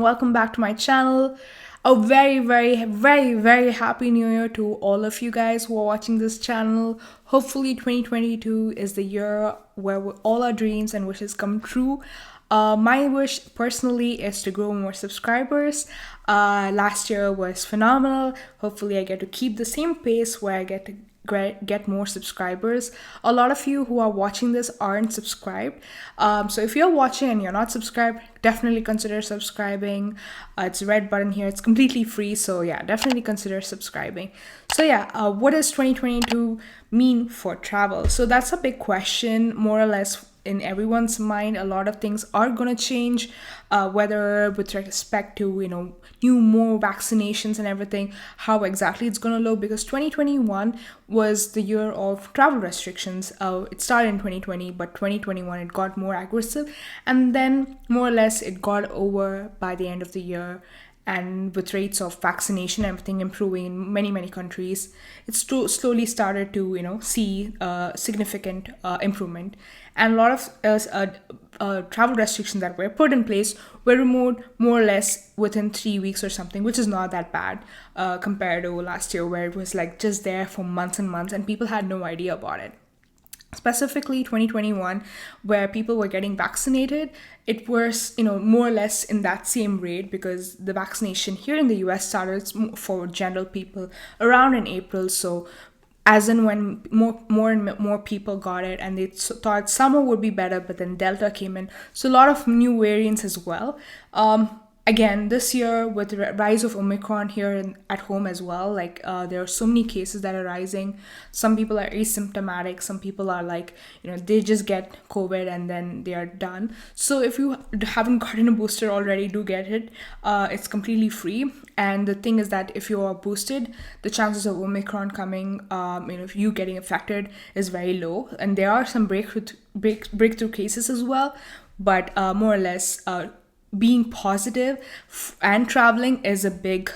welcome back to my channel. A very happy new year to all of you guys who are watching this channel. Hopefully 2022 is the year where all our dreams and wishes come true. My wish personally is to grow more subscribers. Last year was phenomenal. Hopefully I get to keep the same pace where I get more subscribers. A lot of you who are watching this aren't subscribed, so if you're watching and you're not subscribed, definitely consider subscribing. It's a red button here, it's completely free, so yeah, definitely consider subscribing. So yeah, what does 2022 mean for travel? So that's a big question, more or less in everyone's mind. A lot of things are going to change, whether with respect to more vaccinations and everything, how exactly it's going to look, because 2021 was the year of travel restrictions. It started in 2020, but 2021 it got more aggressive, and then more or less it got over by the end of the year. And with rates of vaccination and everything improving in many countries, it slowly started to see significant improvement. And a lot of travel restrictions that were put in place were removed more or less within 3 weeks or something, which is not that bad compared to last year, where it was like just there for months and months and people had no idea about it. Specifically 2021, where people were getting vaccinated, it was more or less in that same rate, because the vaccination here in the US started for general people around in April. So as in when more and more people got it, and they thought summer would be better, but then Delta came in, so a lot of new variants as well. Again, this year with the rise of Omicron here at home as well, like there are so many cases that are rising. Some people are asymptomatic, some people are like, they just get COVID and then they are done. So if you haven't gotten a booster already, do get it. It's completely free. And the thing is that if you are boosted, the chances of Omicron coming, if you getting affected, is very low. And there are some breakthrough cases as well, but more or less, being positive and traveling is a big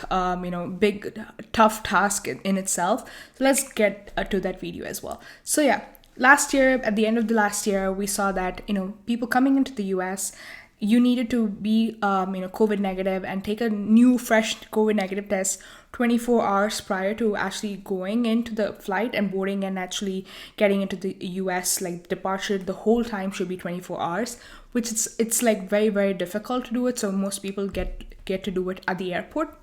tough task in itself. So let's get to that video as well. So yeah, last year, at the end of the last year, we saw that people coming into the US, you needed to be COVID negative and take a new fresh COVID negative test 24 hours prior to actually going into the flight and boarding and actually getting into the US. Like departure, the whole time should be 24 hours, which it's like very difficult to do it. So most people get to do it at the airport.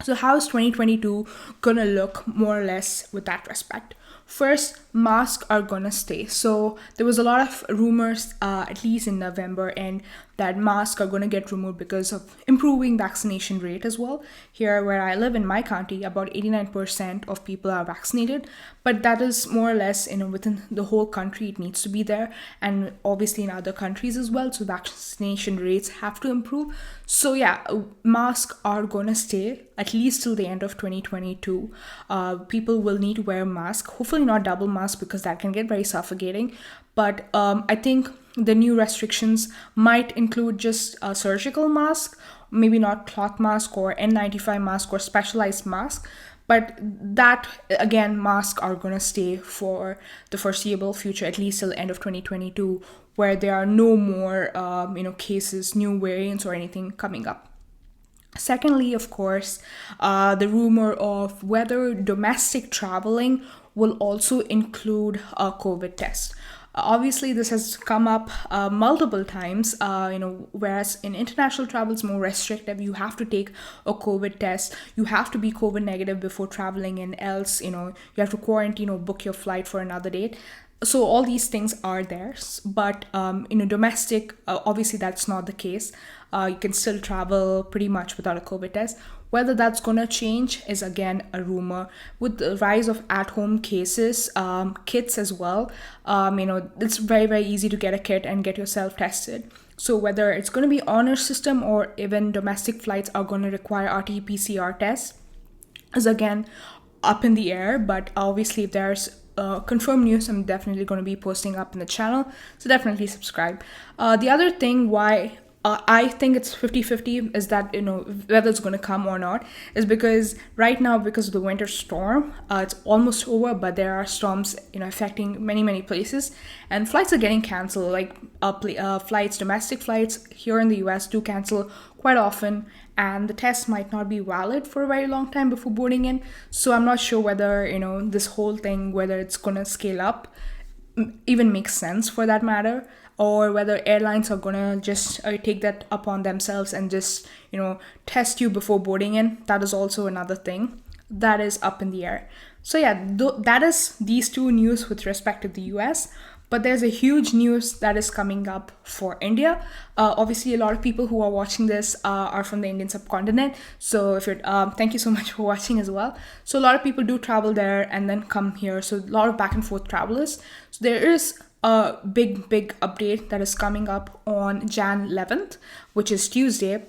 So how is 2022 gonna look more or less with that respect? First, masks are gonna stay. So there was a lot of rumors, at least in November, and that masks are gonna get removed because of improving vaccination rate as well. Here where I live in my county, about 89% of people are vaccinated, but that is more or less within the whole country. It needs to be there, and obviously in other countries as well. So vaccination rates have to improve. So yeah, masks are gonna stay at least till the end of 2022. People will need to wear masks. Hopefully not double mask, because that can get very suffocating. But I think the new restrictions might include just a surgical mask, maybe not cloth mask or N95 mask or specialized mask. But that, again, masks are going to stay for the foreseeable future, at least till the end of 2022, where there are no more cases, new variants or anything coming up. Secondly, of course, the rumor of whether domestic traveling will also include a COVID test. Obviously, this has come up multiple times, whereas in international travel, it's more restrictive. You have to take a COVID test. You have to be COVID negative before traveling, and else, you have to quarantine or book your flight for another date. So all these things are there, but domestic, obviously that's not the case. You can still travel pretty much without a COVID test. Whether that's going to change is again a rumor. With the rise of at-home cases, kits as well, it's very easy to get a kit and get yourself tested. So whether it's going to be honor system or even domestic flights are going to require RT-PCR tests is again up in the air. But obviously if there's confirmed news, I'm definitely going to be posting up in the channel, so definitely subscribe. The other thing why I think it's 50-50, is that, whether it's going to come or not, is because right now, because of the winter storm, it's almost over, but there are storms, affecting many, many places, and flights are getting canceled. Like flights, domestic flights here in the US do cancel quite often, and the test might not be valid for a very long time before boarding in. So I'm not sure whether, this whole thing, whether it's going to scale up, even makes sense for that matter, or whether airlines are gonna just take that upon themselves and just test you before boarding in. That is also another thing that is up in the air. So yeah, that is these two news with respect to the US. But there's a huge news that is coming up for India. Obviously, a lot of people who are watching this are from the Indian subcontinent. So if you're, thank you so much for watching as well. So a lot of people do travel there and then come here. So a lot of back and forth travelers. So there is a big update that is coming up on Jan 11th, which is Tuesday.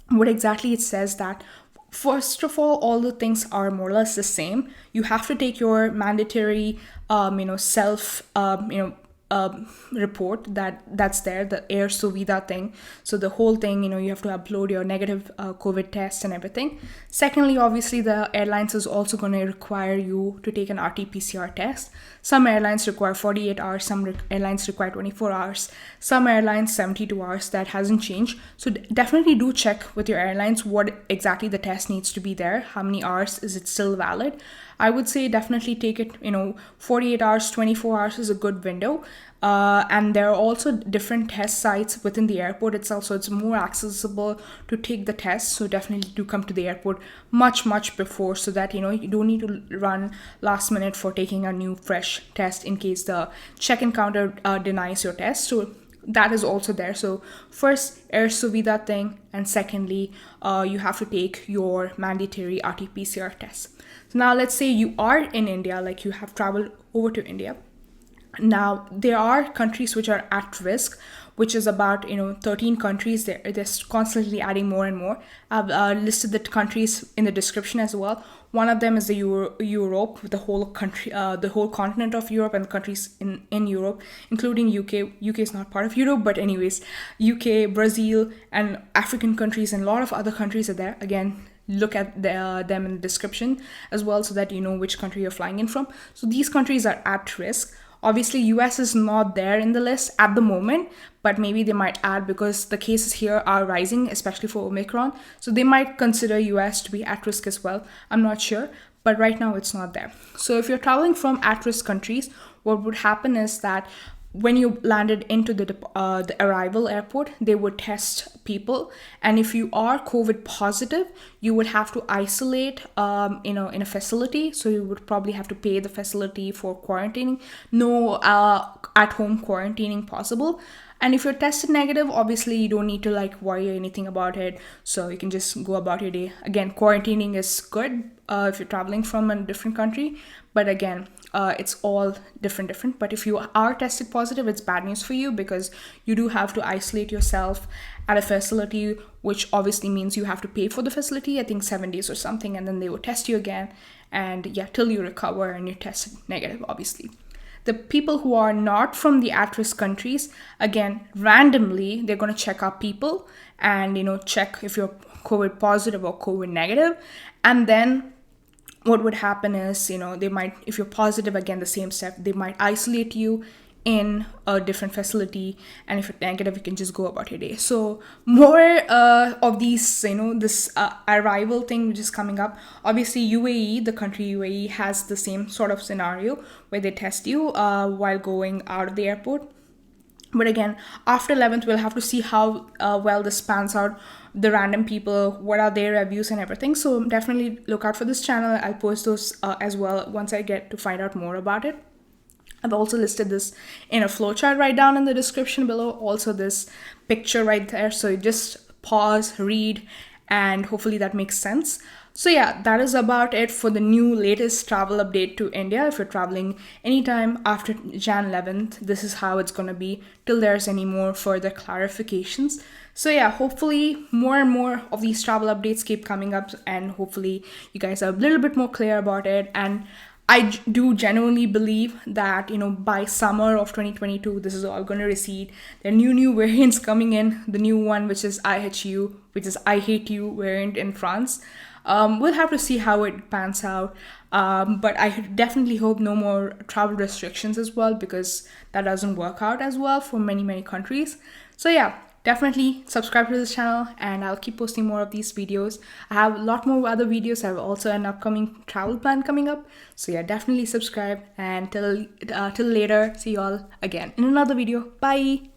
What exactly it says that, first of all the things are more or less the same. You have to take your mandatory, self, report that's there, the Air Suvida thing. So the whole thing, you have to upload your negative COVID test and everything. Secondly, obviously, the airlines is also going to require you to take an RT-PCR test. Some airlines require 48 hours, some airlines require 24 hours, some airlines 72 hours. That hasn't changed. So definitely do check with your airlines what exactly the test needs to be there. How many hours is it still valid? I would say definitely take it, 48 hours, 24 hours is a good window. And there are also different test sites within the airport itself, so it's more accessible to take the test. So definitely do come to the airport much before, so that you don't need to run last minute for taking a new fresh test in case the check-in counter denies your test. So that is also there. So first, Air Suvida thing, and secondly, you have to take your mandatory RT-PCR test. So now let's say you are in India, like you have traveled over to India. Now, there are countries which are at risk, which is about 13 countries. They're constantly adding more and more. I've listed the countries in the description as well. One of them is the Europe, the whole country, the whole continent of Europe, and the countries in Europe, including UK. UK is not part of Europe, but anyways, UK, Brazil, and African countries, and a lot of other countries are there. Again, look at them in the description as well, so that you know which country you're flying in from. So these countries are at risk. Obviously, US is not there in the list at the moment, but maybe they might add, because the cases here are rising, especially for Omicron. So they might consider US to be at risk as well. I'm not sure, but right now it's not there. So if you're traveling from at-risk countries, what would happen is that when you landed into the arrival airport, they would test people, and if you are COVID positive, you would have to isolate, in a facility. So you would probably have to pay the facility for quarantining. No at-home quarantining possible. And if you're tested negative, obviously you don't need to worry anything about it. So you can just go about your day. Again, quarantining is good if you're traveling from a different country. But again, it's all different. But if you are tested positive, it's bad news for you, because you do have to isolate yourself at a facility, which obviously means you have to pay for the facility, I think 7 days or something. And then they will test you again. And yeah, till you recover and you're tested negative, obviously. The people who are not from the at-risk countries, again, randomly, they're going to check up people and, check if you're COVID positive or COVID negative. And then what would happen is, they might, if you're positive, again, the same step, they might isolate you in a different facility. And if you're negative, you can just go about your day. So more of these, this arrival thing which is coming up. Obviously, UAE, the country UAE, has the same sort of scenario where they test you while going out of the airport. But again, after 11th, we'll have to see how well this pans out. The random people, what are their reviews and everything. So definitely look out for this channel. I'll post those as well once I get to find out more about it. I've also listed this in a flowchart right down in the description below. Also this picture right there. So you just pause, read, and hopefully that makes sense. So yeah, that is about it for the new latest travel update to India. If you're traveling anytime after Jan 11th, this is how it's going to be till there's any more further clarifications. So yeah, hopefully more and more of these travel updates keep coming up, and hopefully you guys are a little bit more clear about it. And do genuinely believe that, by summer of 2022, this is all going to recede. There are new variants coming in. The new one, which is IHU, which is I hate you variant in France. We'll have to see how it pans out. But I definitely hope no more travel restrictions as well, because that doesn't work out as well for many, many countries. So yeah, definitely subscribe to this channel, and I'll keep posting more of these videos. I have a lot more other videos. I have also an upcoming travel plan coming up. So yeah, definitely subscribe, and till later, see you all again in another video. Bye.